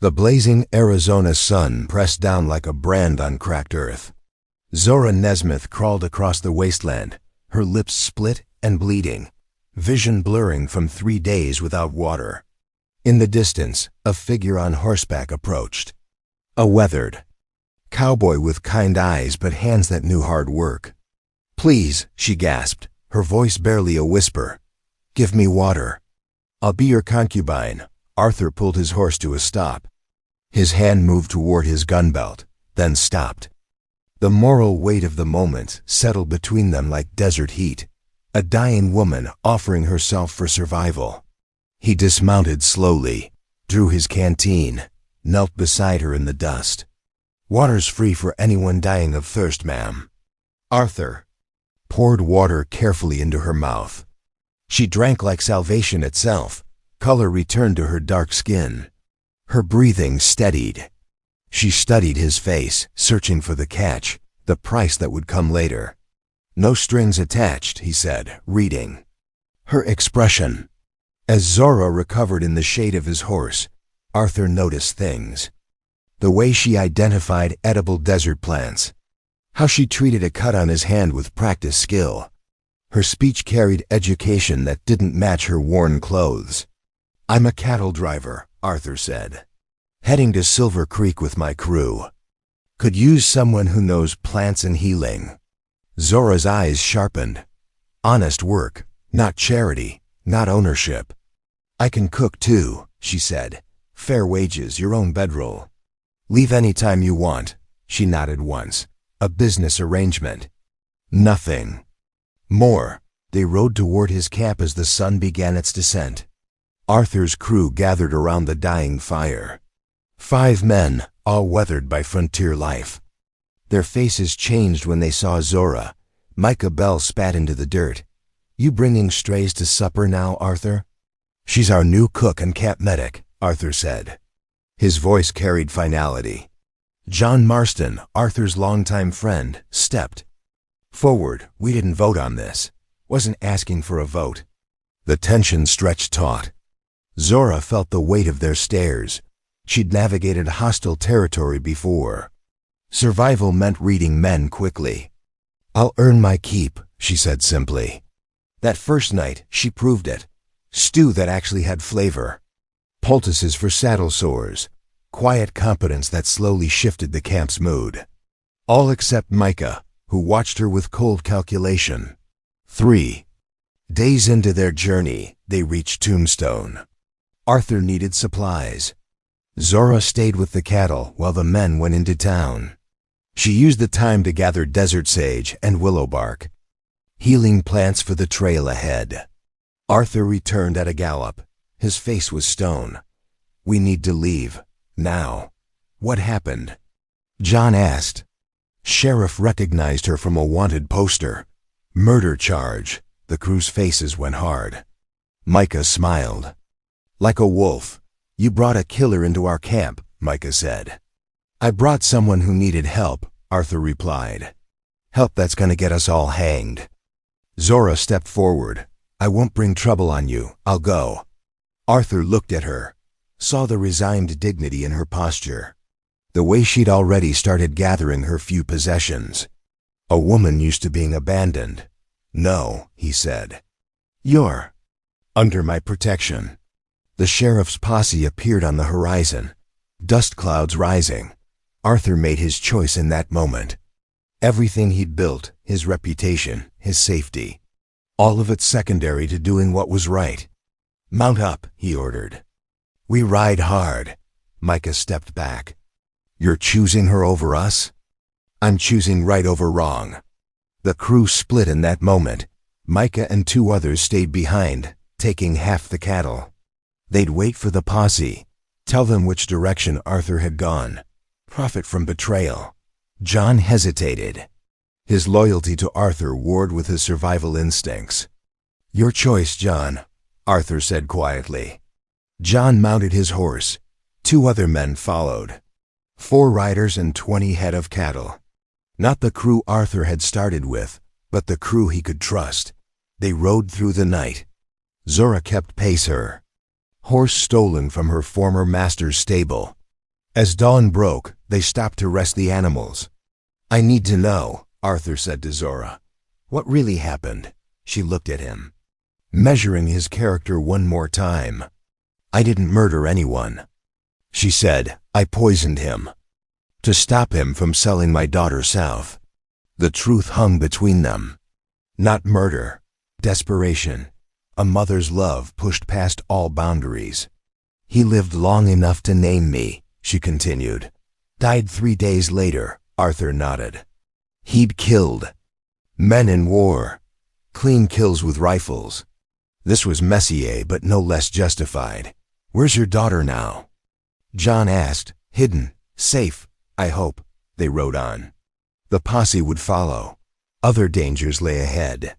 The blazing Arizona sun pressed down like a brand on cracked earth. Zora Nesmith crawled across the wasteland, her lips split and bleeding, vision blurring from 3 days without water. In the distance, a figure on horseback approached. A weathered cowboy with kind eyes but hands that knew hard work. "Please," she gasped, her voice barely a whisper. "Give me water." "I'll be your concubine." Arthur pulled his horse to a stop. His hand moved toward his gun belt, then stopped. The moral weight of the moment settled between them like desert heat, a dying woman offering herself for survival. He dismounted slowly, drew his canteen, knelt beside her in the dust. "Water's free for anyone dying of thirst, ma'am." Arthur poured water carefully into her mouth. She drank like salvation itself. Color returned to her dark skin. Her breathing steadied. She studied his face, searching for the catch, the price that would come later. "No strings attached," he said, reading. Her expression. As Zora recovered in the shade of his horse, Arthur noticed things. The way she identified edible desert plants. How she treated a cut on his hand with practiced skill. Her speech carried education that didn't match her worn clothes. "I'm a cattle driver," Arthur said. "Heading to Silver Creek with my crew. Could use someone who knows plants and healing." Zora's eyes sharpened. "Honest work, not charity, not ownership." "I can cook too," she said. "Fair wages, your own bedroll." "Leave any time you want." She nodded once. "A business arrangement." Nothing more. They rode toward his camp as the sun began its descent. Arthur's crew gathered around the dying fire. 5 men, all weathered by frontier life. Their faces changed when they saw Zora. Micah Bell spat into the dirt. "You bringing strays to supper now, Arthur?" "She's our new cook and camp medic," Arthur said. His voice carried finality. John Marston, Arthur's longtime friend, stepped forward. "We didn't vote on this. Wasn't asking for a vote." The tension stretched taut. Zora felt the weight of their stares. She'd navigated hostile territory before. Survival meant reading men quickly. "I'll earn my keep," she said simply. That first night, she proved it. Stew that actually had flavor. Poultices for saddle sores. Quiet competence that slowly shifted the camp's mood. All except Micah, who watched her with cold calculation. 3 days into their journey, they reached Tombstone. Arthur needed supplies. Zora stayed with the cattle while the men went into town. She used the time to gather desert sage and willow bark, healing plants for the trail ahead. Arthur returned at a gallop. His face was stone. "We need to leave. Now." "What happened?" John asked. Sheriff recognized her from a wanted poster. "Murder charge." The crew's faces went hard. Micah smiled. "Like a wolf. You brought a killer into our camp," Micah said. "I brought someone who needed help," Arthur replied. "Help that's gonna get us all hanged." Zora stepped forward. "I won't bring trouble on you. I'll go." Arthur looked at her, saw the resigned dignity in her posture, the way she'd already started gathering her few possessions. A woman used to being abandoned. "No," he said. "You're under my protection." The sheriff's posse appeared on the horizon, dust clouds rising. Arthur made his choice in that moment. Everything he'd built, his reputation, his safety, all of it secondary to doing what was right. "Mount up," he ordered. "We ride hard." Micah stepped back. "You're choosing her over us?" "I'm choosing right over wrong." The crew split in that moment. Micah and 2 others stayed behind, taking half the cattle. They'd wait for the posse, tell them which direction Arthur had gone, profit from betrayal. John hesitated. His loyalty to Arthur warred with his survival instincts. "Your choice, John," Arthur said quietly. John mounted his horse. 2 other men followed. 4 riders and 20 head of cattle. Not the crew Arthur had started with, but the crew he could trust. They rode through the night. Zora kept pace her horse stolen from her former master's stable, As dawn broke, they stopped to rest the animals. "I need to know," Arthur said to Zora. "What really happened?" She looked at him, measuring his character one more time. "I didn't murder anyone," she said. "I poisoned him to stop him from selling my daughter south." The truth hung between them. Not murder, desperation, a mother's love pushed past all boundaries. "He lived long enough to name me," she continued. "Died 3 days later," Arthur nodded. "He'd killed men in war, clean kills with rifles. This was Messier, but no less justified. Where's your daughter now?" John asked. "Hidden, safe, I hope." They rode on. The posse would follow. Other dangers lay ahead.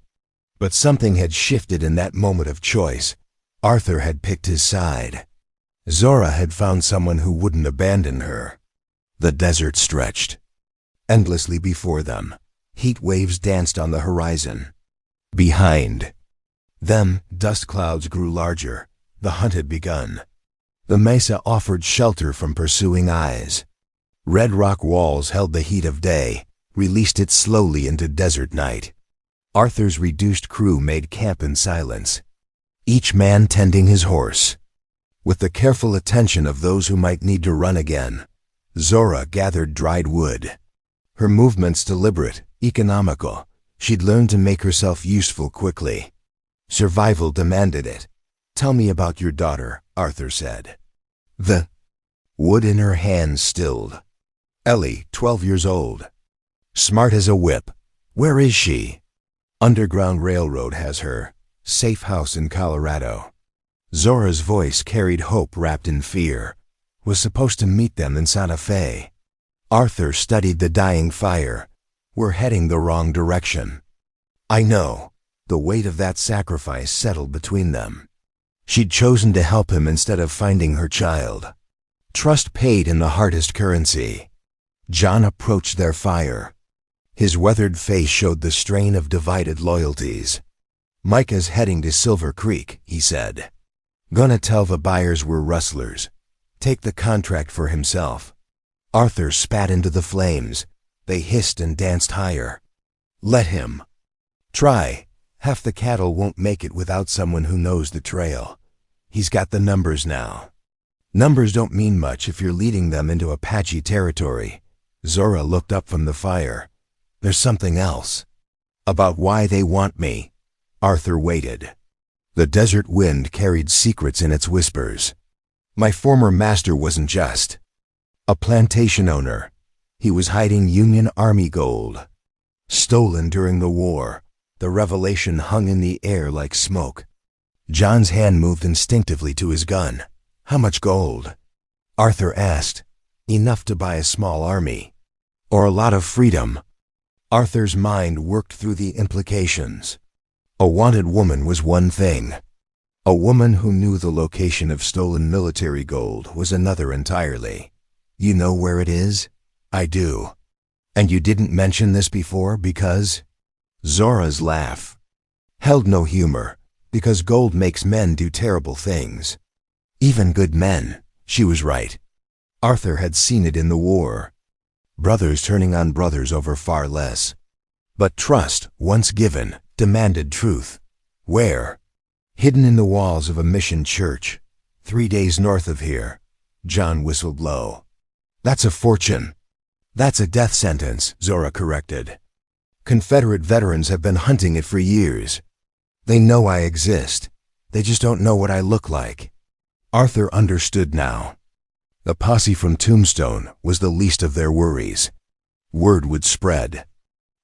But something had shifted in that moment of choice. Arthur had picked his side. Zora had found someone who wouldn't abandon her. The desert stretched endlessly before them. Heat waves danced on the horizon. Behind them, dust clouds grew larger. The hunt had begun. The mesa offered shelter from pursuing eyes. Red rock walls held the heat of day, released it slowly into desert night. Arthur's reduced crew made camp in silence, each man tending his horse. With the careful attention of those who might need to run again, Zora gathered dried wood. Her movements deliberate, economical. She'd learned to make herself useful quickly. Survival demanded it. "Tell me about your daughter," Arthur said. The wood in her hands stilled. "Ellie, 12 years old. Smart as a whip. Where is she?" "Underground Railroad has her. Safe house in Colorado." Zora's voice carried hope wrapped in fear. "Was supposed to meet them in Santa Fe." Arthur studied the dying fire. "We're heading the wrong direction." "I know." The weight of that sacrifice settled between them. She'd chosen to help him instead of finding her child. Trust paid in the hardest currency. John approached their fire. His weathered face showed the strain of divided loyalties. "Micah's heading to Silver Creek," he said. "Gonna tell the buyers we're rustlers. Take the contract for himself." Arthur spat into the flames. They hissed and danced higher. "Let him try. Half the cattle won't make it without someone who knows the trail. He's got the numbers now." "Numbers don't mean much if you're leading them into Apache territory." Zora looked up from the fire. "There's something else." "About why they want me." Arthur waited. The desert wind carried secrets in its whispers. "My former master wasn't just a plantation owner. He was hiding Union Army gold, stolen during the war." The revelation hung in the air like smoke. John's hand moved instinctively to his gun. "How much gold?" Arthur asked. "Enough to buy a small army. Or a lot of freedom." Arthur's mind worked through the implications. A wanted woman was one thing. A woman who knew the location of stolen military gold was another entirely. "You know where it is?" "I do." "And you didn't mention this before because—" Zora's laugh held no humor. "Because gold makes men do terrible things. Even good men." She was right. Arthur had seen it in the war. Brothers turning on brothers over far less. But trust, once given, demanded truth. Where? Hidden in the walls of a mission church, 3 days north of here. John whistled low. "That's a fortune." "That's a death sentence," Zora corrected. "Confederate veterans have been hunting it for years. They know I exist. They just don't know what I look like." Arthur understood now. The posse from Tombstone was the least of their worries. Word would spread.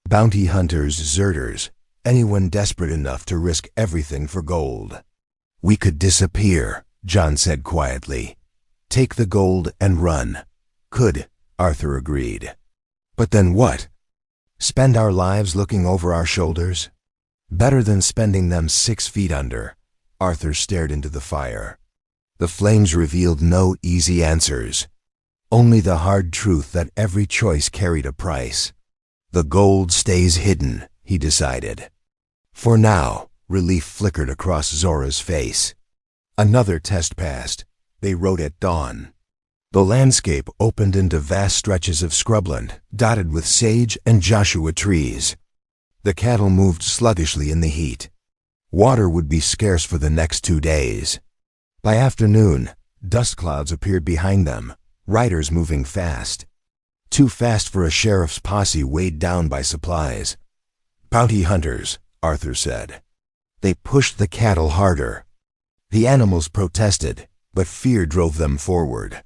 Bounty hunters, deserters, anyone desperate enough to risk everything for gold. "We could disappear," John said quietly. "Take the gold and run." "Could," Arthur agreed. "But then what? Spend our lives looking over our shoulders? Better than spending them 6 feet under." Arthur stared into the fire. The flames revealed no easy answers. Only the hard truth that every choice carried a price. "The gold stays hidden," he decided. For now, relief flickered across Zora's face. Another test passed. They rode at dawn. The landscape opened into vast stretches of scrubland, dotted with sage and Joshua trees. The cattle moved sluggishly in the heat. Water would be scarce for the next 2 days. By afternoon, dust clouds appeared behind them, riders moving fast. Too fast for a sheriff's posse weighed down by supplies. "Bounty hunters," Arthur said. They pushed the cattle harder. The animals protested, but fear drove them forward.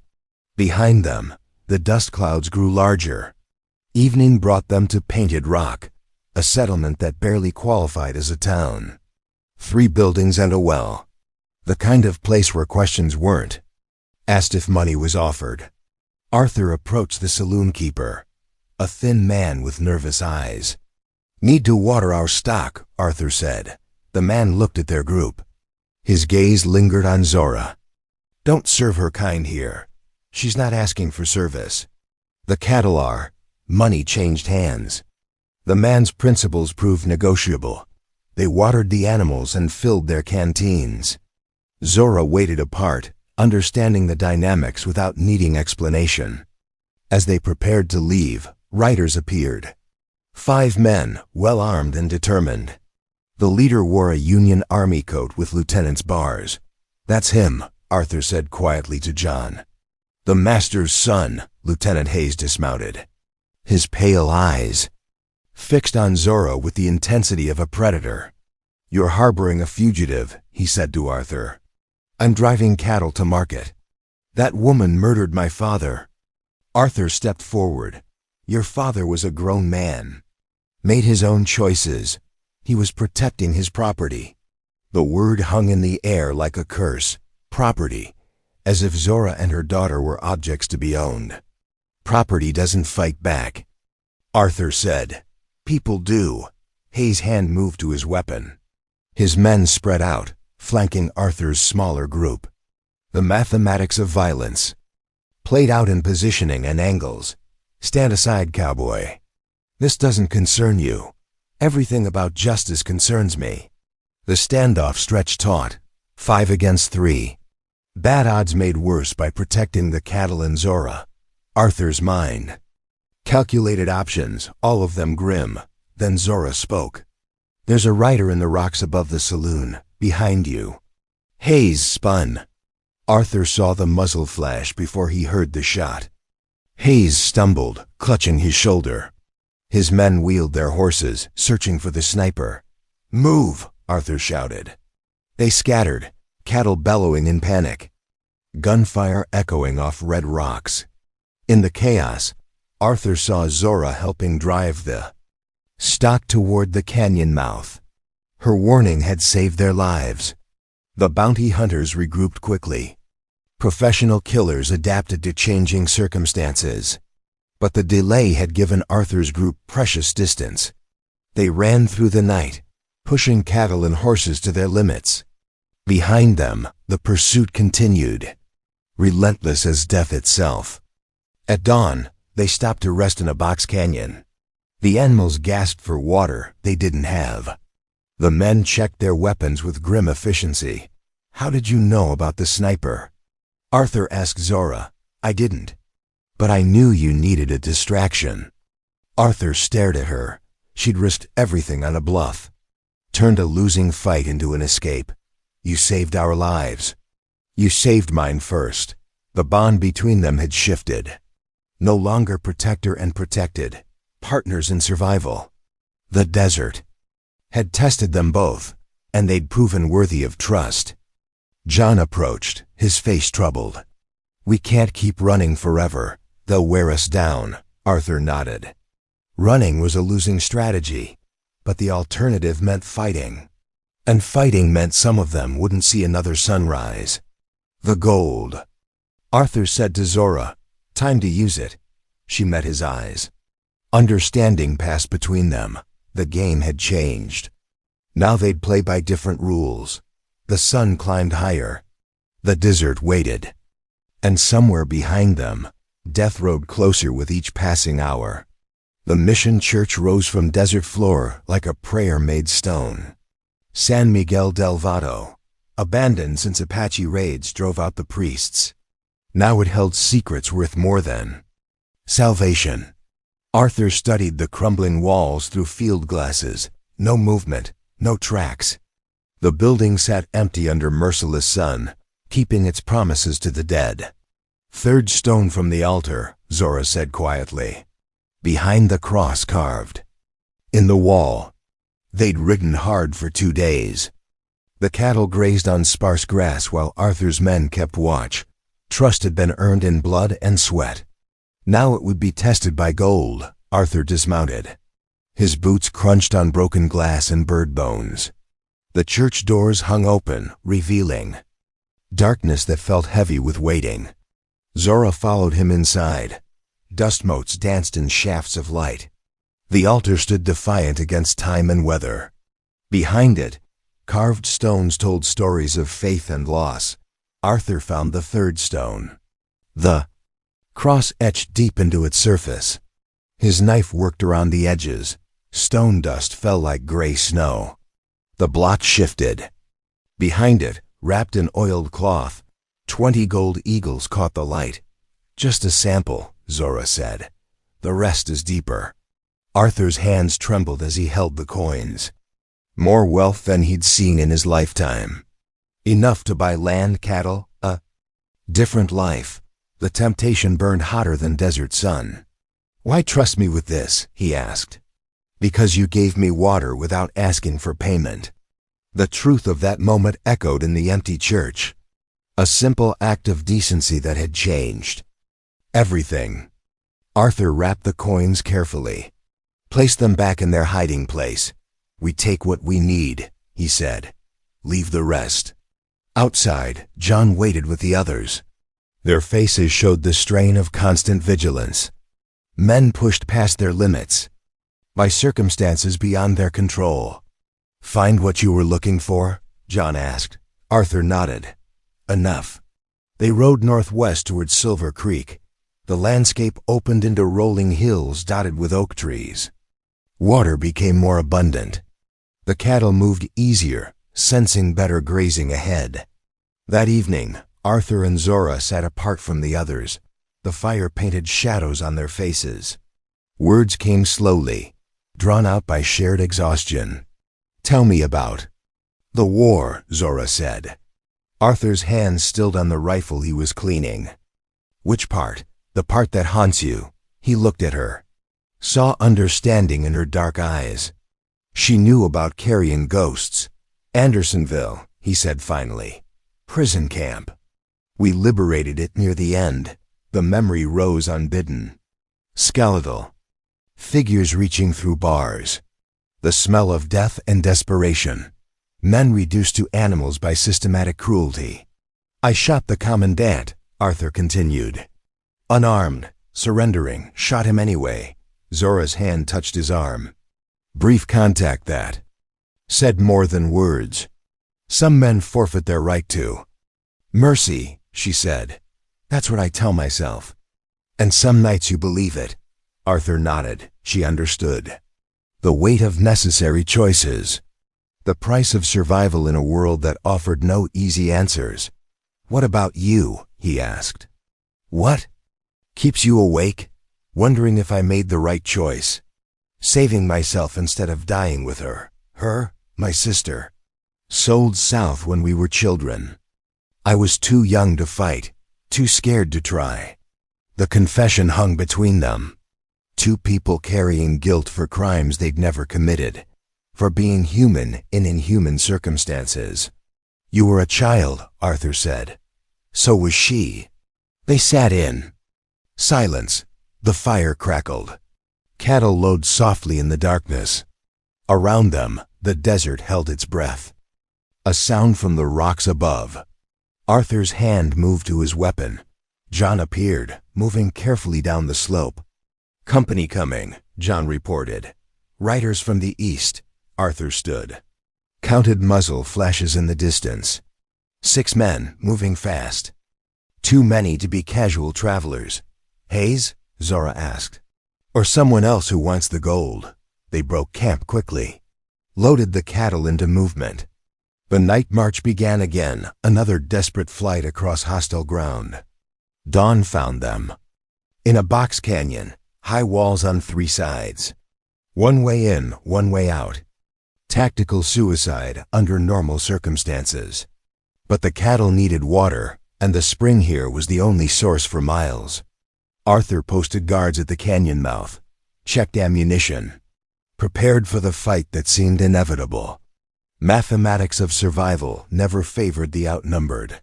Behind them, the dust clouds grew larger. Evening brought them to Painted Rock, a settlement that barely qualified as a town. 3 buildings and a well. The kind of place where questions weren't asked if money was offered. Arthur approached the saloon keeper, a thin man with nervous eyes. "Need to water our stock," Arthur said. The man looked at their group. His gaze lingered on Zora. "Don't serve her kind here. She's not asking for service. The cattle are." Money changed hands. The man's principles proved negotiable. They watered the animals and filled their canteens. Zora waited apart, understanding the dynamics without needing explanation. As they prepared to leave, riders appeared. 5 men, well-armed and determined. The leader wore a Union Army coat with lieutenant's bars. "That's him," Arthur said quietly to John. "The master's son," Lieutenant Hayes dismounted. His pale eyes fixed on Zora with the intensity of a predator. "You're harboring a fugitive," he said to Arthur. "I'm driving cattle to market. That woman murdered my father." Arthur stepped forward. "Your father was a grown man. Made his own choices. He was protecting his property." The word hung in the air like a curse. Property. As if Zora and her daughter were objects to be owned. "Property doesn't fight back," Arthur said. "People do." Hayes' hand moved to his weapon. His men spread out, flanking Arthur's smaller group. The mathematics of violence played out in positioning and angles. "Stand aside, Cowboy. This doesn't concern you. Everything about justice concerns me." The standoff stretched taut, 5 against 3. Bad odds made worse by protecting the cattle and Zora. Arthur's mind calculated options, all of them grim. Then Zora spoke. "There's a rider in the rocks above the saloon, behind you." Hayes spun. Arthur saw the muzzle flash before he heard the shot. Hayes stumbled, clutching his shoulder. His men wheeled their horses, searching for the sniper. "Move!" Arthur shouted. They scattered, cattle bellowing in panic. Gunfire echoing off red rocks. In the chaos, Arthur saw Zora helping drive the stock toward the canyon mouth. Her warning had saved their lives. The bounty hunters regrouped quickly. Professional killers adapted to changing circumstances. But the delay had given Arthur's group precious distance. They ran through the night, pushing cattle and horses to their limits. Behind them, the pursuit continued, relentless as death itself. At dawn, they stopped to rest in a box canyon. The animals gasped for water they didn't have. The men checked their weapons with grim efficiency. "How did you know about the sniper?" Arthur asked Zora. "I didn't. But I knew you needed a distraction." Arthur stared at her. She'd risked everything on a bluff. Turned a losing fight into an escape. "You saved our lives." "You saved mine first." The bond between them had shifted. No longer protector and protected, partners in survival. The desert had tested them both, and they'd proven worthy of trust. John approached, his face troubled. "We can't keep running forever. They'll wear us down." Arthur nodded. Running was a losing strategy, but the alternative meant fighting. And fighting meant some of them wouldn't see another sunrise. "The gold," Arthur said to Zora. "Time to use it." She met his eyes. Understanding passed between them. The game had changed. Now they'd play by different rules. The sun climbed higher. The desert waited. And somewhere behind them, death rode closer with each passing hour. The mission church rose from desert floor like a prayer-made stone. San Miguel del Vado, abandoned since Apache raids drove out the priests. Now it held secrets worth more than salvation. Arthur studied the crumbling walls through field glasses. No movement, no tracks. The building sat empty under merciless sun, keeping its promises to the dead. "Third stone from the altar," Zora said quietly. "Behind the cross carved in the wall." They'd ridden hard for 2 days. The cattle grazed on sparse grass while Arthur's men kept watch. Trust had been earned in blood and sweat. Now it would be tested by gold. Arthur dismounted. His boots crunched on broken glass and bird bones. The church doors hung open, revealing darkness that felt heavy with waiting. Zora followed him inside. Dust motes danced in shafts of light. The altar stood defiant against time and weather. Behind it, carved stones told stories of faith and loss. Arthur found the third stone. The cross etched deep into its surface. His knife worked around the edges. Stone dust fell like gray snow. The blot shifted. Behind it, wrapped in oiled cloth, 20 gold eagles caught the light. "Just a sample," Zora said. "The rest is deeper." Arthur's hands trembled as he held the coins. More wealth than he'd seen in his lifetime. Enough to buy land, cattle, a different life. The temptation burned hotter than desert sun. "Why trust me with this?" he asked. "Because you gave me water without asking for payment." The truth of that moment echoed in the empty church. A simple act of decency that had changed everything. Arthur wrapped the coins carefully. "Place them back in their hiding place. We take what we need," he said. "Leave the rest." Outside, John waited with the others. Their faces showed the strain of constant vigilance. Men pushed past their limits, by circumstances beyond their control. "Find what you were looking for?" John asked. Arthur nodded. "Enough." They rode northwest toward Silver Creek. The landscape opened into rolling hills dotted with oak trees. Water became more abundant. The cattle moved easier, sensing better grazing ahead. That evening, Arthur and Zora sat apart from the others. The fire painted shadows on their faces. Words came slowly, drawn out by shared exhaustion. "Tell me about the war," Zora said. Arthur's hand stilled on the rifle he was cleaning. "Which part? The part that haunts you?" He looked at her, saw understanding in her dark eyes. She knew about carrying ghosts. "Andersonville," he said finally. "Prison camp. We liberated it near the end." The memory rose unbidden. Skeletal. Figures reaching through bars. The smell of death and desperation. Men reduced to animals by systematic cruelty. "I shot the commandant," Arthur continued. "Unarmed, surrendering, shot him anyway." Zora's hand touched his arm. "Brief contact that said more than words. Some men forfeit their right to mercy," she said. "That's what I tell myself. And some nights you believe it." Arthur nodded. She understood. The weight of necessary choices. The price of survival in a world that offered no easy answers. "What about you?" he asked. "What keeps you awake? Wondering if I made the right choice. Saving myself instead of dying with her. Her, my sister. Sold south when we were children. I was too young to fight, too scared to try." The confession hung between them. Two people carrying guilt for crimes they'd never committed, for being human in inhuman circumstances. "You were a child," Arthur said. "So was she." They sat in silence. The fire crackled. Cattle lowed softly in the darkness. Around them, the desert held its breath. A sound from the rocks above. Arthur's hand moved to his weapon. John appeared, moving carefully down the slope. "Company coming," John reported. "Riders from the east." Arthur stood. Counted muzzle flashes in the distance. 6 men, moving fast. Too many to be casual travelers. "Hayes?" Zora asked. "Or someone else who wants the gold." They broke camp quickly. Loaded the cattle into movement. The night march began again, another desperate flight across hostile ground. Dawn found them. In a box canyon, high walls on 3 sides. One way in, one way out. Tactical suicide under normal circumstances. But the cattle needed water, and the spring here was the only source for miles. Arthur posted guards at the canyon mouth, checked ammunition, prepared for the fight that seemed inevitable. Mathematics of survival never favored the outnumbered.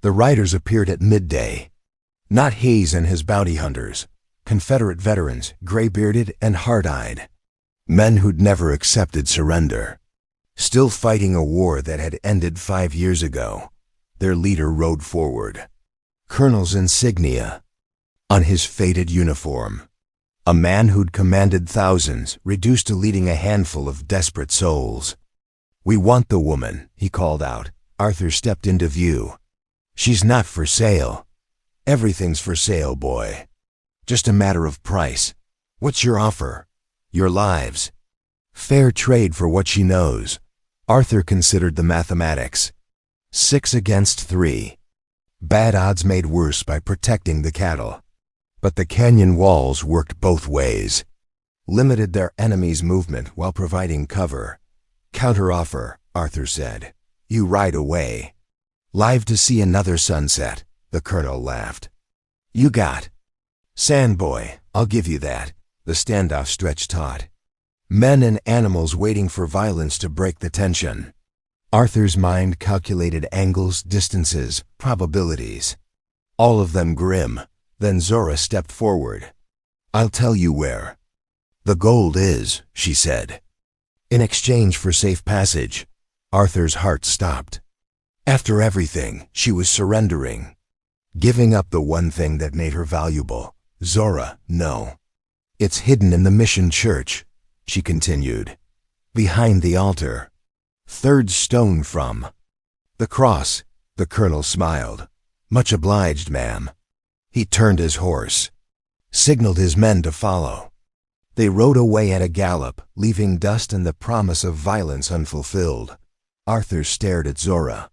The riders appeared at midday. Not Hayes and his bounty hunters, Confederate veterans, gray-bearded and hard-eyed. Men who'd never accepted surrender. Still fighting a war that had ended 5 years ago, their leader rode forward. Colonel's insignia on his faded uniform. A man who'd commanded thousands, reduced to leading a handful of desperate souls. "We want the woman," he called out. Arthur stepped into view. "She's not for sale." "Everything's for sale, boy. Just a matter of price. What's your offer?" "Your lives." Fair trade for what she knows. Arthur considered the mathematics. 6 against 3. Bad odds made worse by protecting the cattle. But the canyon walls worked both ways. Limited their enemies' movement while providing cover. "Counteroffer," Arthur said. "You ride away." "Live to see another sunset," the colonel laughed. "You got." "Sandboy, I'll give you that." The standoff stretched taut. Men and animals waiting for violence to break the tension. Arthur's mind calculated angles, distances, probabilities. All of them grim. Then Zora stepped forward. "I'll tell you where." "The gold is," she said. "In exchange for safe passage." Arthur's heart stopped. After everything, she was surrendering. Giving up the one thing that made her valuable. "Zora, no. It's hidden in the mission church," she continued. "Behind the altar. 3rd stone from the cross." The colonel smiled. "Much obliged, ma'am." He turned his horse, signaled his men to follow. They rode away at a gallop, leaving dust and the promise of violence unfulfilled. Arthur stared at Zora.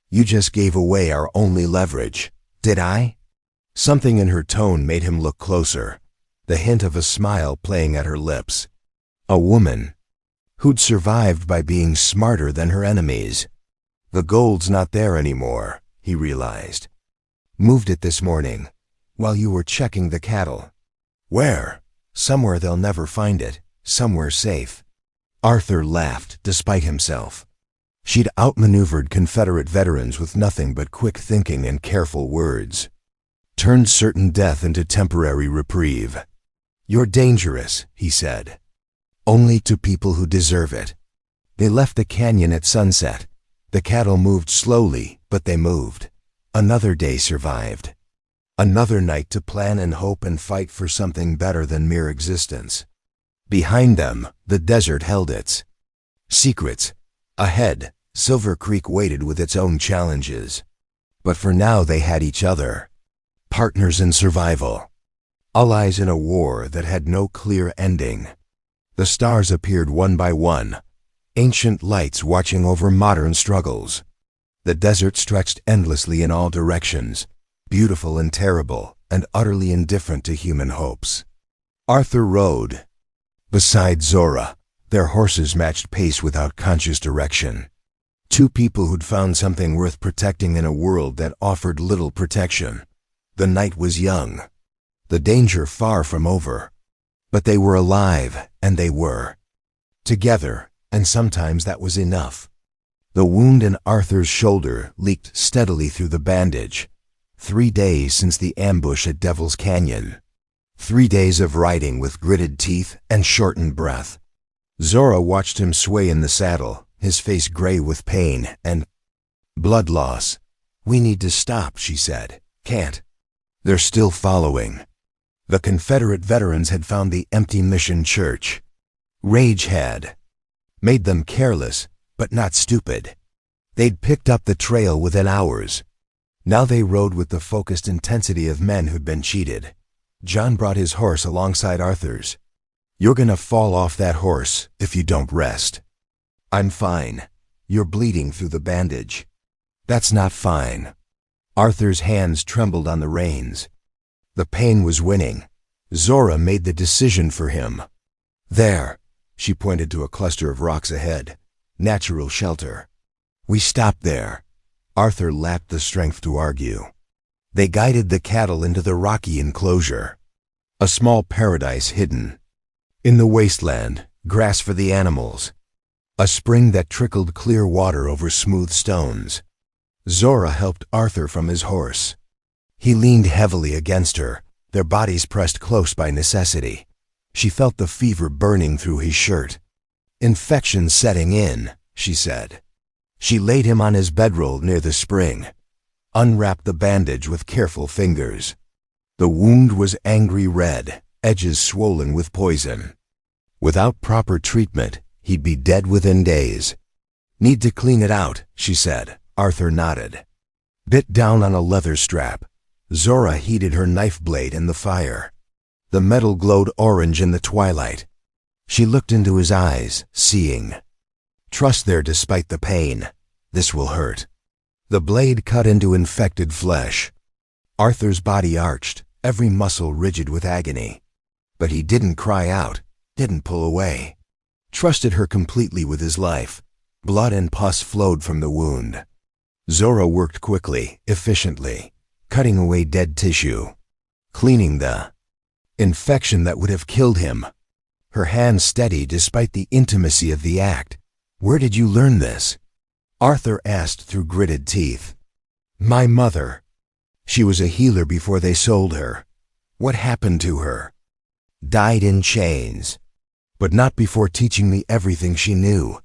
"You just gave away our only leverage." "Did I?" Something in her tone made him look closer, the hint of a smile playing at her lips. A woman who'd survived by being smarter than her enemies. "The gold's not there anymore," he realized. "Moved it this morning, while you were checking the cattle." "Where?" "Somewhere they'll never find it. Somewhere safe." Arthur laughed, despite himself. She'd outmaneuvered Confederate veterans with nothing but quick thinking and careful words. Turned certain death into temporary reprieve. "You're dangerous," he said. "Only to people who deserve it." They left the canyon at sunset. The cattle moved slowly, but they moved. Another day survived. Another night to plan and hope and fight for something better than mere existence. Behind them, the desert held its secrets. Ahead, Silver Creek waited with its own challenges. But for now they had each other. Partners in survival. Allies in a war that had no clear ending. The stars appeared one by one, ancient lights watching over modern struggles. The desert stretched endlessly in all directions, beautiful and terrible, and utterly indifferent to human hopes. Arthur rode beside Zora. Their horses matched pace without conscious direction. 2 people who'd found something worth protecting in a world that offered little protection. The night was young, the danger far from over. But they were alive, and they were together, and sometimes that was enough. The wound in Arthur's shoulder leaked steadily through the bandage. 3 days since the ambush at Devil's Canyon. 3 days of riding with gritted teeth and shortened breath. Zora watched him sway in the saddle, his face gray with pain and blood loss. "We need to stop," she said. "Can't." "They're still following." The Confederate veterans had found the empty mission church. Rage had made them careless, but not stupid. They'd picked up the trail within hours. Now they rode with the focused intensity of men who'd been cheated. John brought his horse alongside Arthur's. "You're gonna fall off that horse if you don't rest." "I'm fine." "You're bleeding through the bandage." "That's not fine." Arthur's hands trembled on the reins. The pain was winning. Zora made the decision for him. There, she pointed to a cluster of rocks ahead. Natural shelter. We stopped there. Arthur lacked the strength to argue. They guided the cattle into the rocky enclosure. A small paradise hidden. In the wasteland, grass for the animals. A spring that trickled clear water over smooth stones. Zora helped Arthur from his horse. He leaned heavily against her, their bodies pressed close by necessity. She felt the fever burning through his shirt. Infection setting in, she said. She laid him on his bedroll near the spring. Unwrapped the bandage with careful fingers. The wound was angry red, edges swollen with poison. Without proper treatment, he'd be dead within days. Need to clean it out, she said. Arthur nodded. Bit down on a leather strap. Zora heated her knife blade in the fire. The metal glowed orange in the twilight. She looked into his eyes, seeing. Trust there despite the pain. This will hurt. The blade cut into infected flesh. Arthur's body arched, every muscle rigid with agony. But he didn't cry out, didn't pull away. Trusted her completely with his life. Blood and pus flowed from the wound. Zora worked quickly, efficiently, cutting away dead tissue, cleaning the infection that would have killed him. Her hand steady despite the intimacy of the act. Where did you learn this? Arthur asked through gritted teeth. My mother. She was a healer before they sold her. What happened to her? Died in chains. But not before teaching me everything she knew.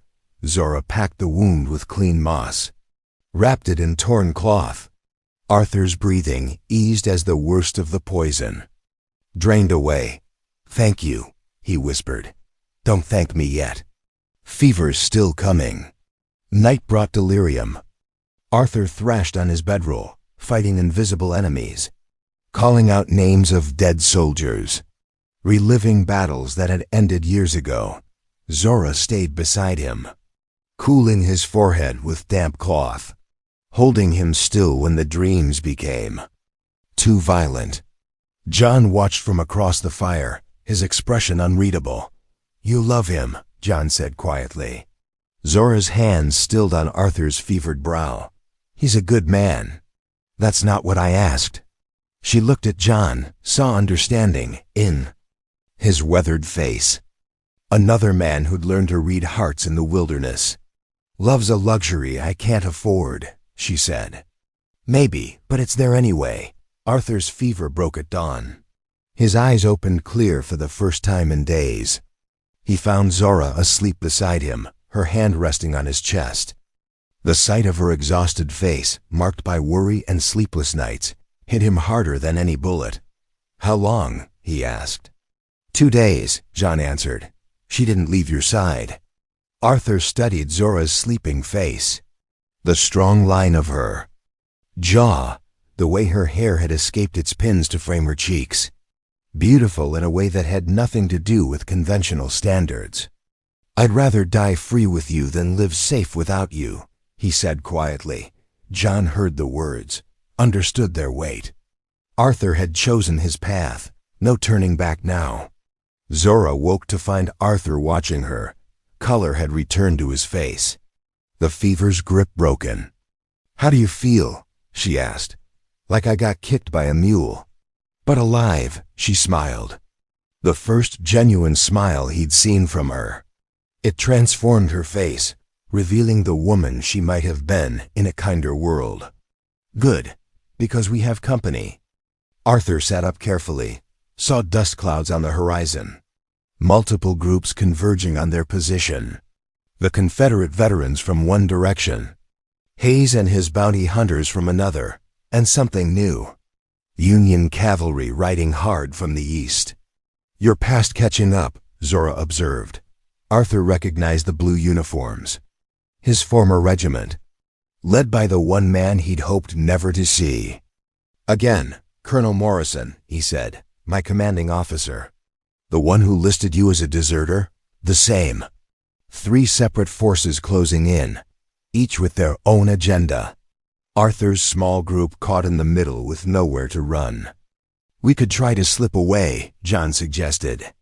Zora packed the wound with clean moss. Wrapped it in torn cloth. Arthur's breathing eased as the worst of the poison drained away. Thank you, he whispered. Don't thank me yet. Fever's still coming. Night brought delirium. Arthur thrashed on his bedroll, fighting invisible enemies, calling out names of dead soldiers, reliving battles that had ended years ago. Zora stayed beside him, cooling his forehead with damp cloth, holding him still when the dreams became too violent. John watched from across the fire, his expression unreadable. You love him, John said quietly. Zora's hands stilled on Arthur's fevered brow. He's a good man. That's not what I asked. She looked at John, saw understanding in his weathered face. Another man who'd learned to read hearts in the wilderness. Love's a luxury I can't afford, she said. Maybe, but it's there anyway. Arthur's fever broke at dawn. His eyes opened clear for the first time in days. He found Zora asleep beside him, her hand resting on his chest. The sight of her exhausted face, marked by worry and sleepless nights, hit him harder than any bullet. How long? He asked. 2 days, John answered. She didn't leave your side. Arthur studied Zora's sleeping face. The strong line of her jaw, the way her hair had escaped its pins to frame her cheeks. Beautiful in a way that had nothing to do with conventional standards. I'd rather die free with you than live safe without you, he said quietly. John heard the words, understood their weight. Arthur had chosen his path, no turning back now. Zora woke to find Arthur watching her. Color had returned to his face. The fever's grip broken. How do you feel? She asked. Like I got kicked by a mule. But alive, she smiled. The first genuine smile he'd seen from her. It transformed her face, revealing the woman she might have been in a kinder world. Good, because we have company. Arthur sat up carefully, saw dust clouds on the horizon. Multiple groups converging on their position. The Confederate veterans from one direction. Hayes and his bounty hunters from another, and something new. Union cavalry riding hard from the east. You're past catching up, Zora observed. Arthur recognized the blue uniforms. His former regiment, led by the one man he'd hoped never to see. Again, Colonel Morrison, he said, my commanding officer. The one who listed you as a deserter? The same. 3 separate forces closing in, each with their own agenda. Arthur's small group caught in the middle with nowhere to run. "We could try to slip away," John suggested.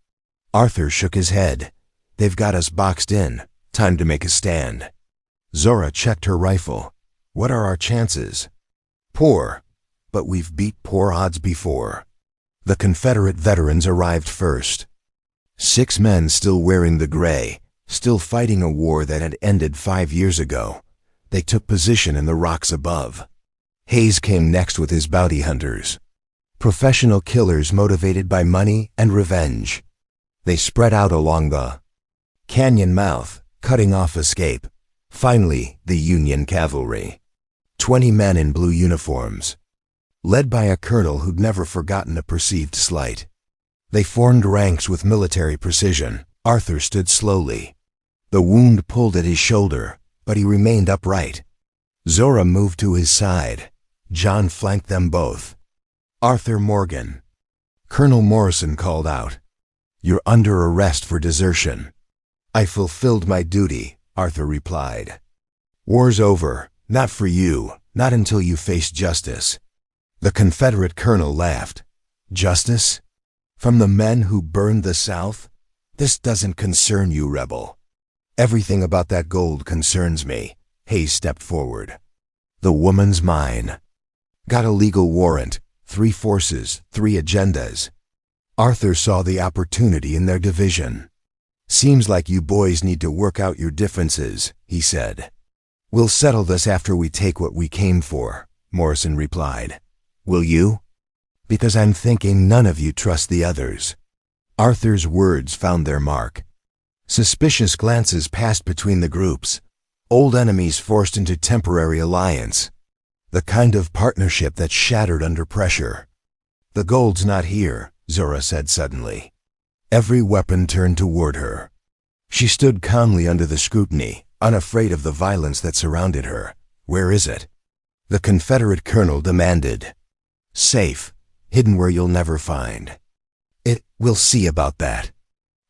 Arthur shook his head. "They've got us boxed in. Time to make a stand." Zora checked her rifle. "What are our chances?" "Poor, but we've beat poor odds before." The Confederate veterans arrived first. 6 men still wearing the gray, still fighting a war that had ended 5 years ago. They took position in the rocks above. Hayes came next with his bounty hunters. Professional killers motivated by money and revenge. They spread out along the canyon mouth, cutting off escape. Finally, the Union cavalry. 20 men in blue uniforms. Led by a colonel who'd never forgotten a perceived slight. They formed ranks with military precision. Arthur stood slowly. The wound pulled at his shoulder, but he remained upright. Zora moved to his side. John flanked them both. "Arthur Morgan." Colonel Morrison called out. "You're under arrest for desertion." "I fulfilled my duty," Arthur replied. "War's over. Not for you. Not until you face justice." The Confederate colonel laughed. "Justice? From the men who burned the South? This doesn't concern you, rebel." "Everything about that gold concerns me." Hayes stepped forward. "The woman's mine. Got a legal warrant, 3 forces, 3 agendas." Arthur saw the opportunity in their division. "Seems like you boys need to work out your differences," he said. "We'll settle this after we take what we came for," Morrison replied. "Will you?" "Because I'm thinking none of you trust the others." Arthur's words found their mark. Suspicious glances passed between the groups. Old enemies forced into temporary alliance. The kind of partnership that shattered under pressure. "The gold's not here," Zora said suddenly. Every weapon turned toward her. She stood calmly under the scrutiny, unafraid of the violence that surrounded her. "Where is it?" The Confederate colonel demanded. "Safe, hidden where you'll never find." We'll see about that."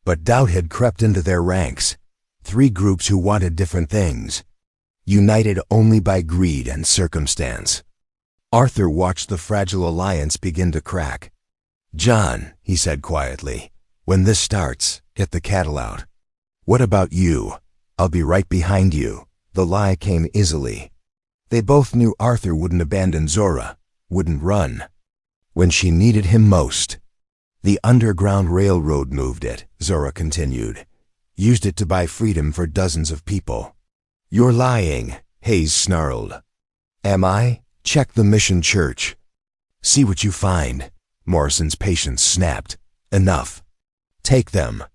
But doubt had crept into their ranks. 3 groups who wanted different things, united only by greed and circumstance. Arthur watched the fragile alliance begin to crack. "John," he said quietly, "when this starts, get the cattle out." "What about you?" "I'll be right behind you." The lie came easily. They both knew Arthur wouldn't abandon Zora, wouldn't run when she needed him most. "The Underground Railroad moved it," Zora continued. "Used it to buy freedom for dozens of people." "You're lying," Hayes snarled. "Am I? Check the Mission Church." "See what you find." Morrison's patience snapped. "Enough. Take them."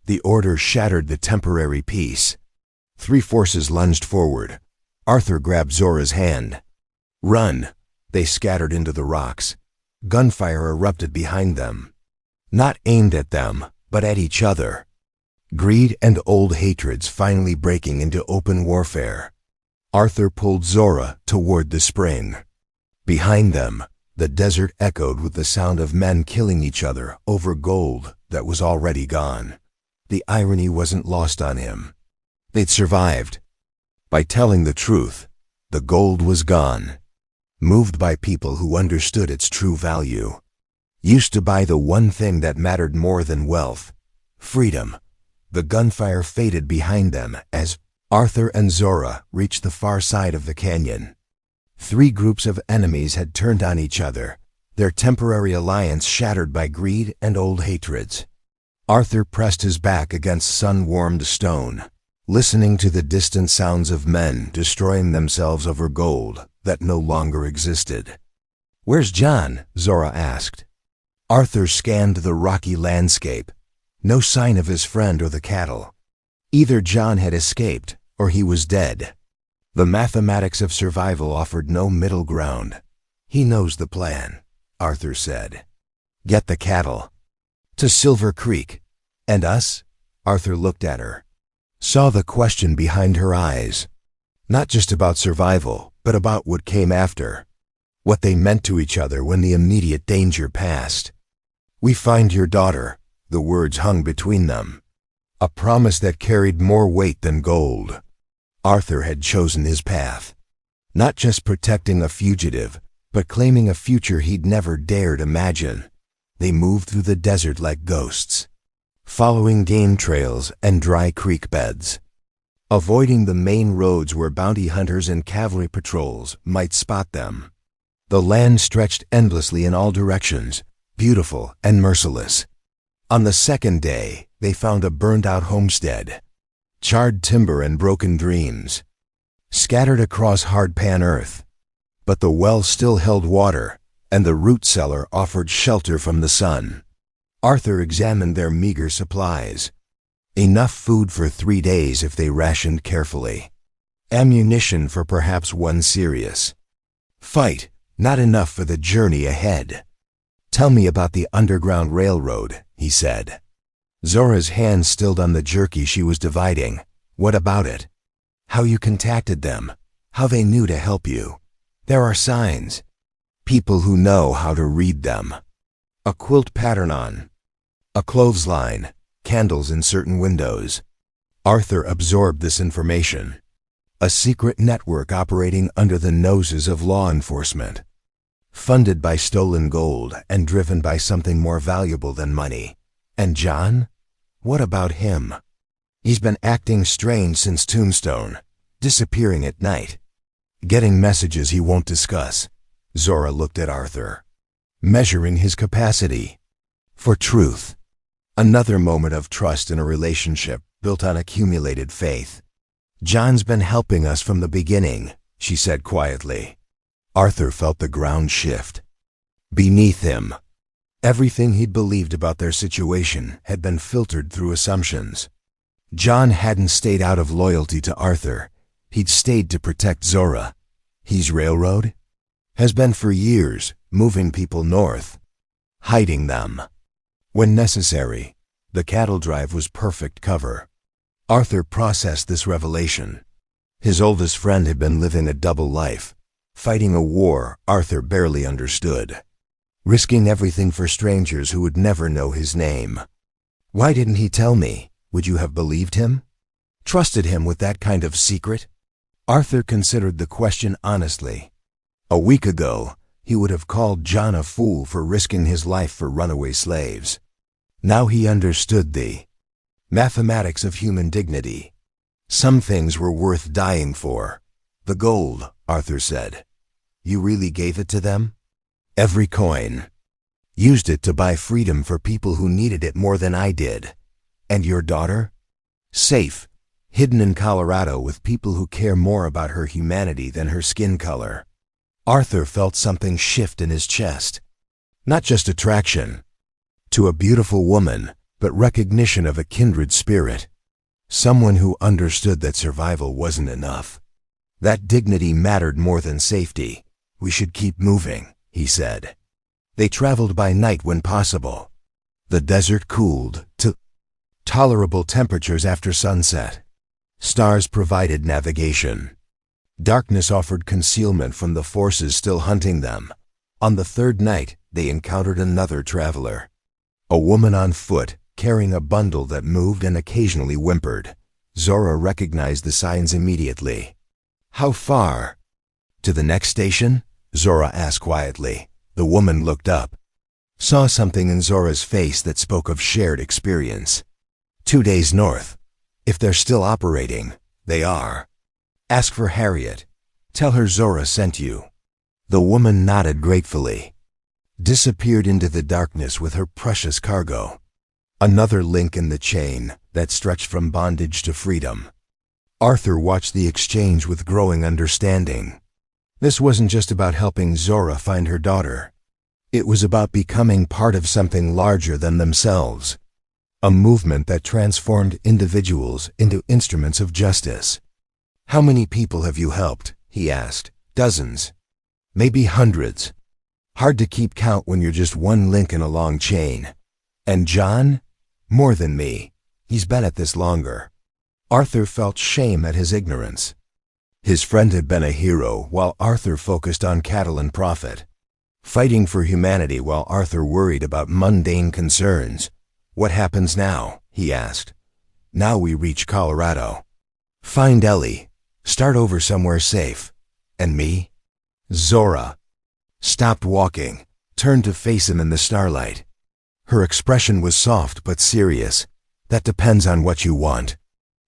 The order shattered the temporary peace. 3 forces lunged forward. Arthur grabbed Zora's hand. "Run." They scattered into the rocks. Gunfire erupted behind them. Not aimed at them, but at each other. Greed and old hatreds finally breaking into open warfare. Arthur pulled Zora toward the spring. Behind them, the desert echoed with the sound of men killing each other over gold that was already gone. The irony wasn't lost on him. They'd survived. By telling the truth, the gold was gone. Moved by people who understood its true value. Used to buy the one thing that mattered more than wealth, freedom. The gunfire faded behind them as Arthur and Zora reached the far side of the canyon. 3 groups of enemies had turned on each other, their temporary alliance shattered by greed and old hatreds. Arthur pressed his back against sun-warmed stone, listening to the distant sounds of men destroying themselves over gold that no longer existed. "Where's John?" Zora asked. Arthur scanned the rocky landscape. No sign of his friend or the cattle. Either John had escaped, or he was dead. The mathematics of survival offered no middle ground. "He knows the plan," Arthur said. "Get the cattle." "To Silver Creek." "And us?" Arthur looked at her. Saw the question behind her eyes. Not just about survival, but about what came after. What they meant to each other when the immediate danger passed. "We find your daughter," the words hung between them. A promise that carried more weight than gold. Arthur had chosen his path. Not just protecting a fugitive, but claiming a future he'd never dared imagine. They moved through the desert like ghosts, following game trails and dry creek beds, avoiding the main roads where bounty hunters and cavalry patrols might spot them. The land stretched endlessly in all directions, beautiful and merciless. On the second day, they found a burned-out homestead, charred timber and broken dreams, scattered across hard-pan earth. But the well still held water, and the root cellar offered shelter from the sun. Arthur examined their meager supplies. Enough food for 3 days if they rationed carefully. Ammunition for perhaps one serious fight, not enough for the journey ahead. "Tell me about the Underground Railroad," he said. Zora's hand stilled on the jerky she was dividing. "What about it? How you contacted them? How they knew to help you? There are signs. People who know how to read them. A quilt pattern on a clothesline, candles in certain windows." Arthur absorbed this information. A secret network operating under the noses of law enforcement, funded by stolen gold and driven by something more valuable than money. And John? What about him? He's been acting strange since Tombstone, disappearing at night, getting messages he won't discuss. Zora looked at Arthur, measuring his capacity for truth. Another moment of trust in a relationship built on accumulated faith. "John's been helping us from the beginning," she said quietly. Arthur felt the ground shift beneath him. Everything he'd believed about their situation had been filtered through assumptions. John hadn't stayed out of loyalty to Arthur. He'd stayed to protect Zora. His railroad has been for years, moving people north, hiding them. When necessary, the cattle drive was perfect cover. Arthur processed this revelation. His oldest friend had been living a double life, fighting a war Arthur barely understood, risking everything for strangers who would never know his name. Why didn't he tell me? Would you have believed him? Trusted him with that kind of secret? Arthur considered the question honestly. A week ago, he would have called John a fool for risking his life for runaway slaves. Now he understood the mathematics of human dignity. Some things were worth dying for. "The gold," Arthur said. "You really gave it to them?" "Every coin. Used it to buy freedom for people who needed it more than I did." "And your daughter?" "Safe, hidden in Colorado with people who care more about her humanity than her skin color." Arthur felt something shift in his chest. Not just attraction to a beautiful woman, but recognition of a kindred spirit. Someone who understood that survival wasn't enough. That dignity mattered more than safety. "We should keep moving," he said. They traveled by night when possible. The desert cooled to tolerable temperatures after sunset. Stars provided navigation. Darkness offered concealment from the forces still hunting them. On the third night, they encountered another traveler. A woman on foot, carrying a bundle that moved and occasionally whimpered. Zora recognized the signs immediately. "How far?" "To the next station?" Zora asked quietly. The woman looked up, saw something in Zora's face that spoke of shared experience. 2 days north. If they're still operating, they are. Ask for Harriet. Tell her Zora sent you." The woman nodded gratefully, disappeared into the darkness with her precious cargo. Another link in the chain that stretched from bondage to freedom. Arthur watched the exchange with growing understanding. This wasn't just about helping Zora find her daughter. It was about becoming part of something larger than themselves. A movement that transformed individuals into instruments of justice. "How many people have you helped?" he asked. "Dozens. Maybe hundreds. Hard to keep count when you're just one link in a long chain." "And John?" "More than me. He's been at this longer." Arthur felt shame at his ignorance. His friend had been a hero while Arthur focused on cattle and profit. Fighting for humanity while Arthur worried about mundane concerns. "What happens now?" he asked. "Now we reach Colorado. Find Ellie. Start over somewhere safe. And me? Zora stopped walking, turned to face him in the starlight. Her expression was soft but serious. That depends on what you want.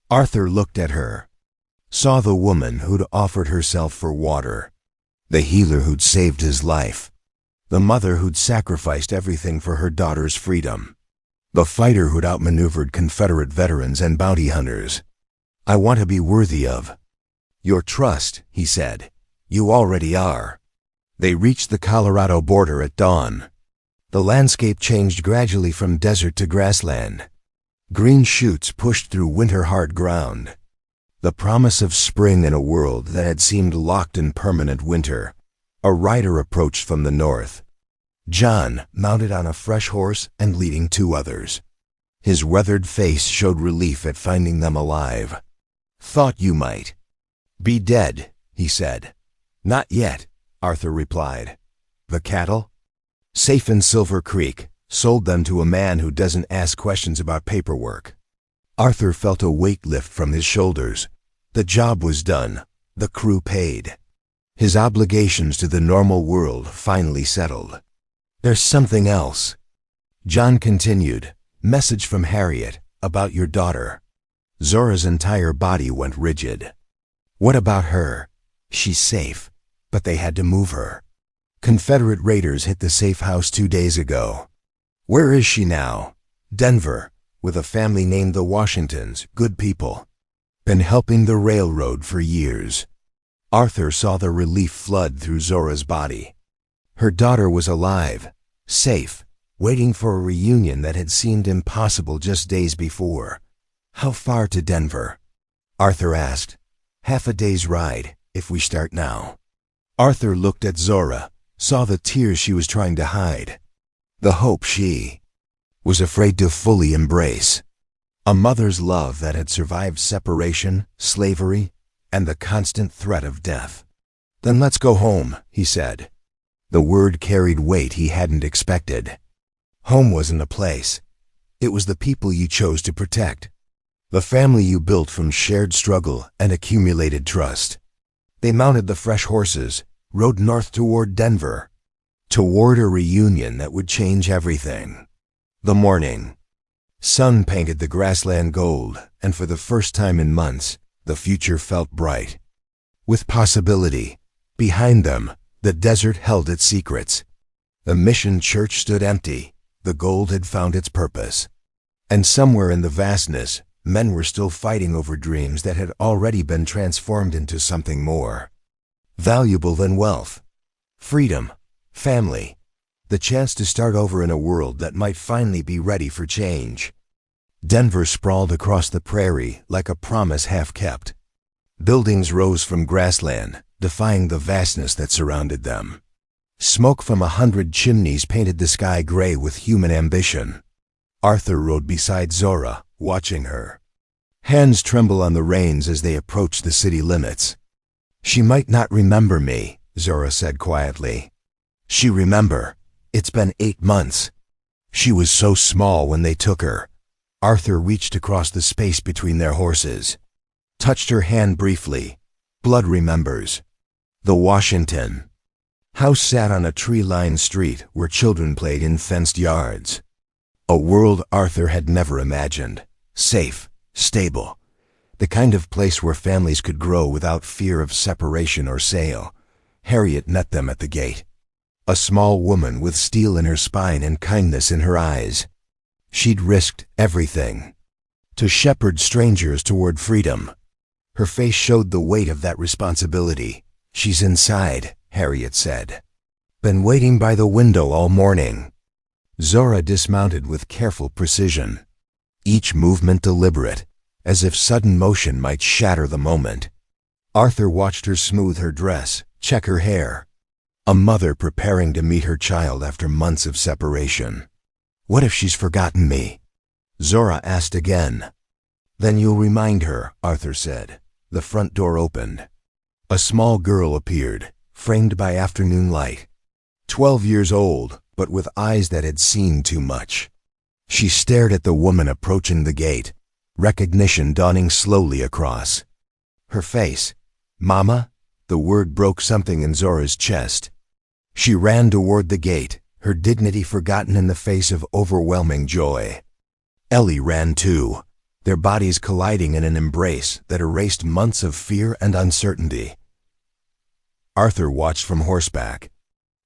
Arthur looked at her, saw the woman who'd offered herself for water, the healer who'd saved his life, the mother who'd sacrificed everything for her daughter's freedom, the fighter who'd outmaneuvered Confederate veterans and bounty hunters. I want to be worthy of your trust, he said. You already are. They reached the Colorado border at dawn. The landscape changed gradually from desert to grassland. Green shoots pushed through winter-hard ground. The promise of spring in a world that had seemed locked in permanent winter. A rider approached from the north. John, mounted on a fresh horse and leading 2 others. His weathered face showed relief at finding them alive. Thought you might be dead, he said. Not yet, Arthur replied. The cattle? Safe in Silver Creek. Sold them to a man who doesn't ask questions about paperwork. Arthur felt a weight lift from his shoulders. The job was done. The crew paid. His obligations to the normal world finally settled. There's something else. John continued. Message from Harriet, about your daughter. Zora's entire body went rigid. What about her? She's safe, but they had to move her. Confederate raiders hit the safe house 2 days ago. Where is she now? Denver, with a family named the Washingtons, good people. Been helping the railroad for years. Arthur saw the relief flood through Zora's body. Her daughter was alive, safe, waiting for a reunion that had seemed impossible just days before. How far to Denver? Arthur asked. Half a day's ride, if we start now. Arthur looked at Zora, saw the tears she was trying to hide. The hope she was afraid to fully embrace. A mother's love that had survived separation, slavery, and the constant threat of death. Then let's go home, he said. The word carried weight he hadn't expected. Home wasn't a place. It was the people you chose to protect. The family you built from shared struggle and accumulated trust. They mounted the fresh horses, rode north toward Denver. Toward a reunion that would change everything. The morning sun painted the grassland gold, and for the first time in months, the future felt bright. With possibility, behind them, the desert held its secrets. The mission church stood empty, the gold had found its purpose. And somewhere in the vastness, men were still fighting over dreams that had already been transformed into something more valuable than wealth. Freedom. Family, the chance to start over in a world that might finally be ready for change. Denver sprawled across the prairie like a promise half kept. Buildings rose from grassland, defying the vastness that surrounded them. Smoke from 100 chimneys painted the sky gray with human ambition. Arthur rode beside Zora, watching her. Hands tremble on the reins as they approached the city limits. She might not remember me, Zora said quietly. She remember. It's been 8 months. She was so small when they took her. Arthur reached across the space between their horses. Touched her hand briefly. Blood remembers. The Washington house sat on a tree-lined street where children played in fenced yards. A world Arthur had never imagined. Safe, stable. The kind of place where families could grow without fear of separation or sale. Harriet met them at the gate. A small woman with steel in her spine and kindness in her eyes. She'd risked everything to shepherd strangers toward freedom. Her face showed the weight of that responsibility. She's inside, Harriet said. Been waiting by the window all morning. Zora dismounted with careful precision. Each movement deliberate, as if sudden motion might shatter the moment. Arthur watched her smooth her dress, check her hair. A mother preparing to meet her child after months of separation. What if she's forgotten me? Zora asked again. Then you'll remind her, Arthur said. The front door opened. A small girl appeared, framed by afternoon light. 12 years old, but with eyes that had seen too much. She stared at the woman approaching the gate, recognition dawning slowly across. Her face. Mama? The word broke something in Zora's chest. She ran toward the gate, her dignity forgotten in the face of overwhelming joy. Ellie ran too, their bodies colliding in an embrace that erased months of fear and uncertainty. Arthur watched from horseback,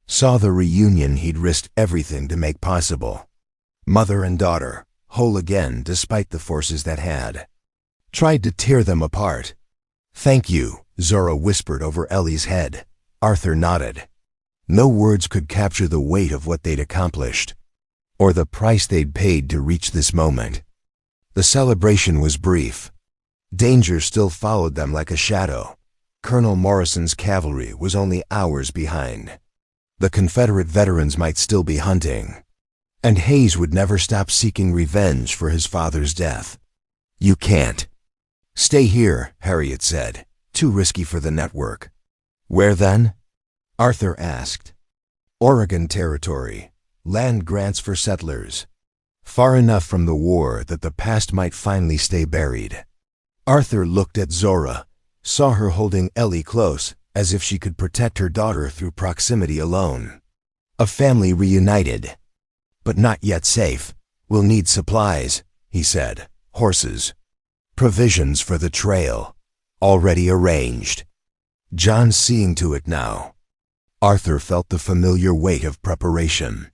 saw the reunion he'd risked everything to make possible. Mother and daughter, whole again despite the forces that had tried to tear them apart. "Thank you," Zora whispered over Ellie's head. Arthur nodded. No words could capture the weight of what they'd accomplished, or the price they'd paid to reach this moment. The celebration was brief. Danger still followed them like a shadow. Colonel Morrison's cavalry was only hours behind. The Confederate veterans might still be hunting, and Hayes would never stop seeking revenge for his father's death. "You can't." "Stay here," Harriet said. "Too risky for the network." "Where then?" Arthur asked. "Oregon Territory. Land grants for settlers. Far enough from the war that the past might finally stay buried." Arthur looked at Zora, saw her holding Ellie close, as if she could protect her daughter through proximity alone. A family reunited, but not yet safe. "We'll need supplies," he said. "Horses. Provisions for the trail. Already arranged." John's seeing to it now. Arthur felt the familiar weight of preparation.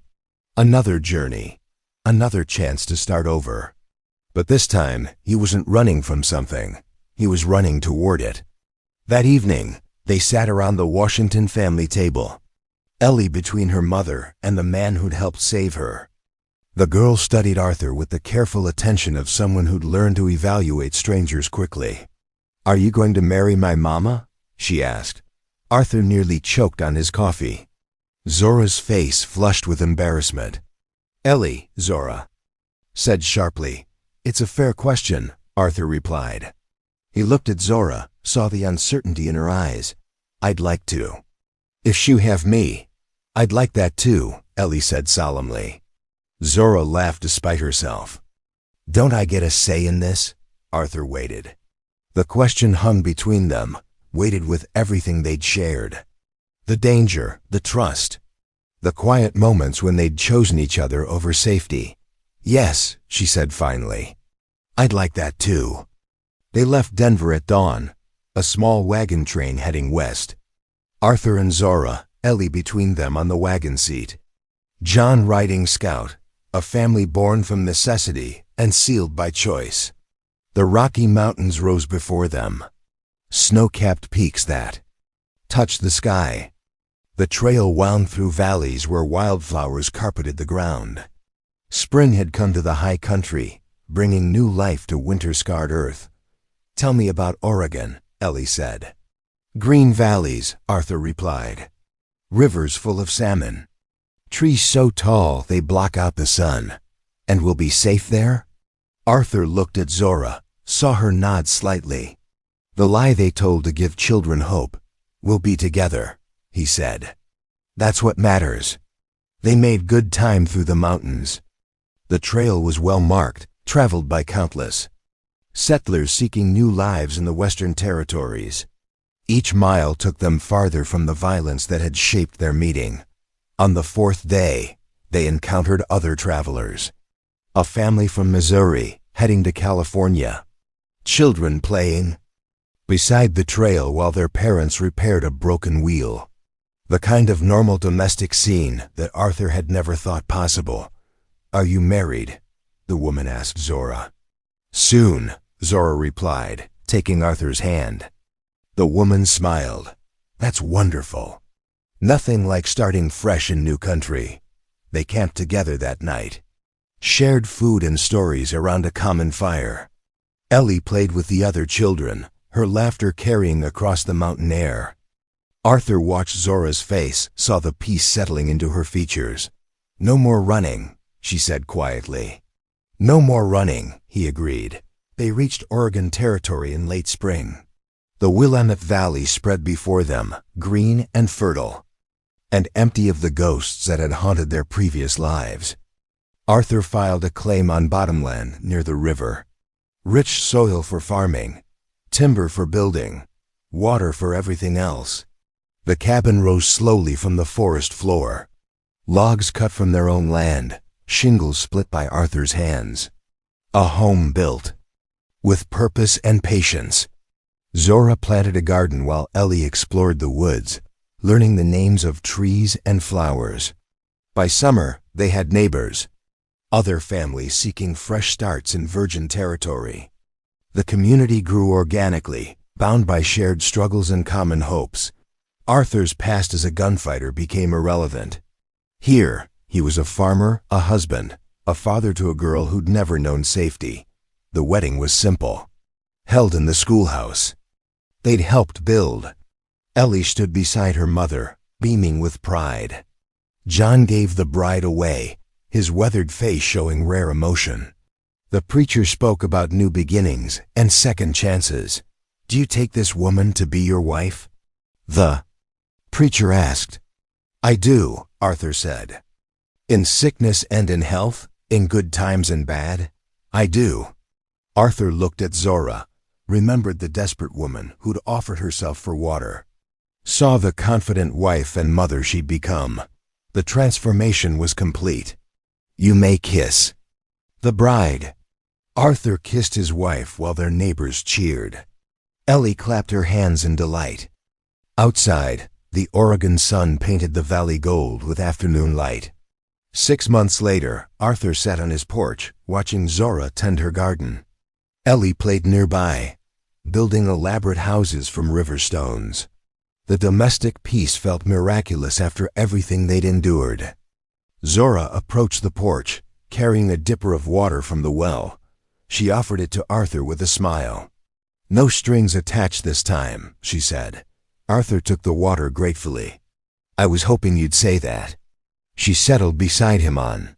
Another journey, another chance to start over. But this time, he wasn't running from something. He was running toward it. That evening, they sat around the Washington family table, Ellie between her mother and the man who'd helped save her. The girl studied Arthur with the careful attention of someone who'd learned to evaluate strangers quickly. "Are you going to marry my mama?" she asked. Arthur nearly choked on his coffee. Zora's face flushed with embarrassment. "Ellie," Zora said sharply. "It's a fair question," Arthur replied. He looked at Zora, saw the uncertainty in her eyes. "I'd like to. If you have me." "I'd like that too," Ellie said solemnly. Zora laughed despite herself. "Don't I get a say in this?" Arthur waited. The question hung between them, weighted with everything they'd shared. The danger, the trust, the quiet moments when they'd chosen each other over safety. "Yes," she said finally. "I'd like that too." They left Denver at dawn, a small wagon train heading west. Arthur and Zora, Ellie between them on the wagon seat. John riding Scout, a family born from necessity and sealed by choice. The Rocky Mountains rose before them, snow-capped peaks that touched the sky. The trail wound through valleys where wildflowers carpeted the ground. Spring had come to the high country, bringing new life to winter-scarred earth. "Tell me about Oregon," Ellie said. "Green valleys," Arthur replied. "Rivers full of salmon. Trees so tall they block out the sun. And we'll be safe there?" Arthur looked at Zora, saw her nod slightly. "The lie they told to give children hope. We'll be together," he said. "That's what matters." They made good time through the mountains. The trail was well marked, traveled by countless settlers seeking new lives in the Western Territories. Each mile took them farther from the violence that had shaped their meeting. On the fourth day, they encountered other travelers. A family from Missouri heading to California. Children playing beside the trail while their parents repaired a broken wheel. The kind of normal domestic scene that Arthur had never thought possible. "Are you married?" the woman asked Zora. "Soon," Zora replied, taking Arthur's hand. The woman smiled. "That's wonderful. Nothing like starting fresh in new country." They camped together that night, shared food and stories around a common fire. Ellie played with the other children, her laughter carrying across the mountain air. Arthur watched Zora's face, saw the peace settling into her features. "No more running," she said quietly. "No more running," he agreed. They reached Oregon Territory in late spring. The Willamette Valley spread before them, green and fertile, and empty of the ghosts that had haunted their previous lives. Arthur filed a claim on bottomland near the river. Rich soil for farming, timber for building, water for everything else. The cabin rose slowly from the forest floor. Logs cut from their own land, shingles split by Arthur's hands. A home built. With purpose and patience. Zora planted a garden while Ellie explored the woods, learning the names of trees and flowers. By summer, they had neighbors. Other families seeking fresh starts in virgin territory. The community grew organically, bound by shared struggles and common hopes. Arthur's past as a gunfighter became irrelevant. Here, he was a farmer, a husband, a father to a girl who'd never known safety. The wedding was simple. Held in the schoolhouse. They'd helped build. Ellie stood beside her mother, beaming with pride. John gave the bride away, his weathered face showing rare emotion. The preacher spoke about new beginnings and second chances. "Do you take this woman to be your wife?" The preacher asked. "I do," Arthur said. "In sickness and in health, in good times and bad, I do." Arthur looked at Zora, remembered the desperate woman who'd offered herself for water. Saw the confident wife and mother she'd become. The transformation was complete. "You may kiss." The bride. Arthur kissed his wife while their neighbors cheered. Ellie clapped her hands in delight. Outside, the Oregon sun painted the valley gold with afternoon light. 6 months later, Arthur sat on his porch, watching Zora tend her garden. Ellie played nearby, building elaborate houses from river stones. The domestic peace felt miraculous after everything they'd endured. Zora approached the porch, carrying a dipper of water from the well. She offered it to Arthur with a smile. "No strings attached this time," she said. Arthur took the water gratefully. "I was hoping you'd say that." She settled beside him on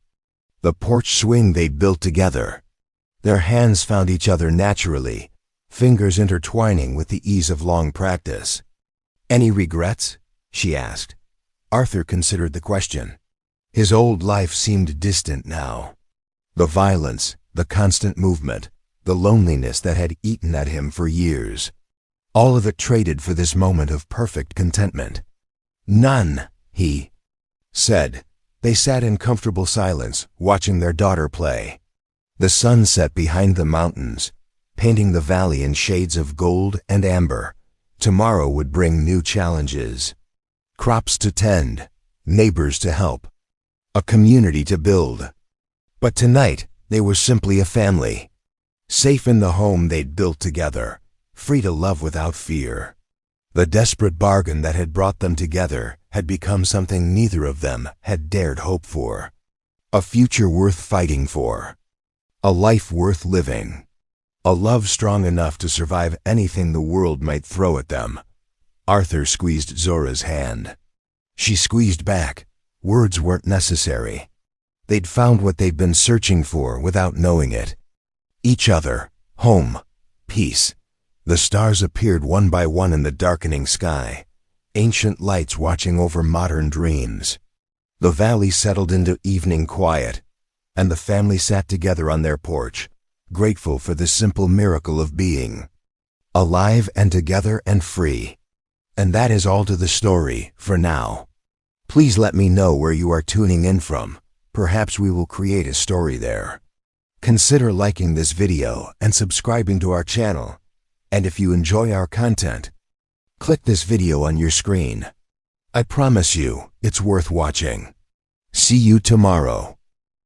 the porch swing they'd built together. Their hands found each other naturally, fingers intertwining with the ease of long practice. "Any regrets?" she asked. Arthur considered the question. His old life seemed distant now. The violence, the constant movement, the loneliness that had eaten at him for years. All of it traded for this moment of perfect contentment. "None," he said. They sat in comfortable silence, watching their daughter play. The sun set behind the mountains, painting the valley in shades of gold and amber. Tomorrow would bring new challenges. Crops to tend, neighbors to help, a community to build. But tonight, they were simply a family. Safe in the home they'd built together, free to love without fear. The desperate bargain that had brought them together had become something neither of them had dared hope for. A future worth fighting for. A life worth living. A love strong enough to survive anything the world might throw at them. Arthur squeezed Zora's hand. She squeezed back. Words weren't necessary. They'd found what they'd been searching for without knowing it. Each other, home, peace. The stars appeared one by one in the darkening sky, ancient lights watching over modern dreams. The valley settled into evening quiet, and the family sat together on their porch, grateful for the simple miracle of being. Alive and together and free. And that is all to the story, for now. Please let me know where you are tuning in from. Perhaps we will create a story there. Consider liking this video and subscribing to our channel. And if you enjoy our content, click this video on your screen. I promise you, it's worth watching. See you tomorrow.